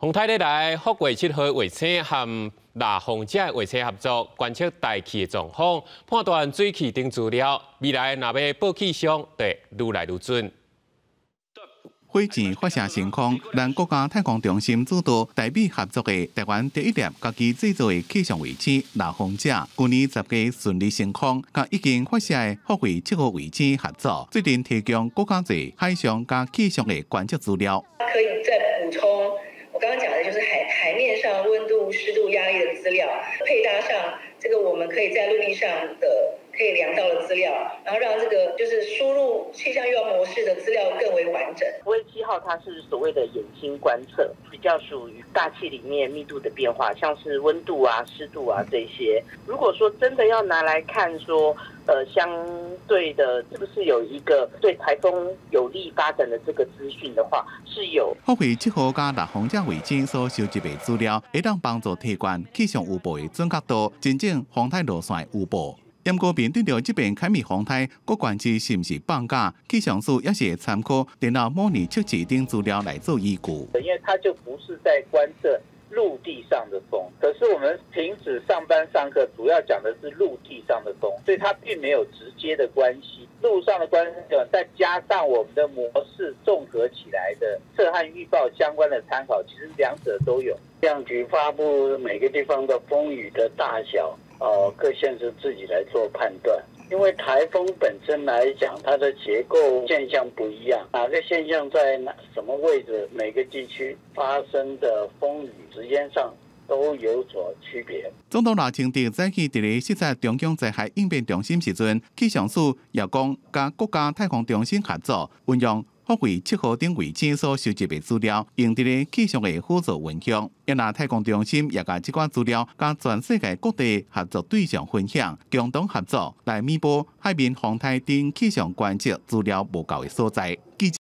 洪泰咧来福月7号卫星和大风者卫星合作，观测大气的状况，判断水汽等资料。未来若要报气象，得愈来愈准。 火箭发射成功，咱国家太空中心主导台美合作的台湾第一粒家己制造的气象卫星“大风者”，去年10月顺利升空，甲已经发射的福卫7号卫星合作，最近提供国家级海象加气象的观测资料。可以再补充我刚刚讲的，就是海面上温度、湿度、压力的资料，配搭上这个我们可以在陆地上的。 可以量到的资料，然后让这个就是输入气象预报模式的资料更为完整。福卫7号它是所谓的眼睛观测，比较属于大气里面密度的变化，像是温度啊、湿度啊这些。如果说真的要拿来看说，相对的是不是有一个对台风有利发展的这个资讯的话，是有。福卫7号加大风者卫星所收集的资料，会当帮助提高气象预报的准确度，真正风台路线预报。 严格面对着这边开密风台，各关系是不是放假？气象署也是会参考电脑模拟测试等资料来做依据。因为它就不是在观测陆地上的风，可是我们平时上班上课主要讲的是陆地上的风，所以它并没有直接的关系。陆上的关系，再加上我们的模式综合起来的测和预报相关的参考，其实两者都有。气象局发布每个地方的风雨的大小。 各县市自己来做判断，因为台风本身来讲，它的结构现象不一样，哪个现象在什么位置，每个地区发生的风雨时间上都有所区别。总统赖清德早起伫咧视察中央灾害应变中心时阵，气象署也讲，甲国家太空中心合作，运用福卫7号等卫星所收集的资料，用伫咧气象的辅助影响。也拿太空中心也甲这款资料，甲全世界各地合作对象分享，共同合作来弥补海面风台等气象观测资料无够的所在。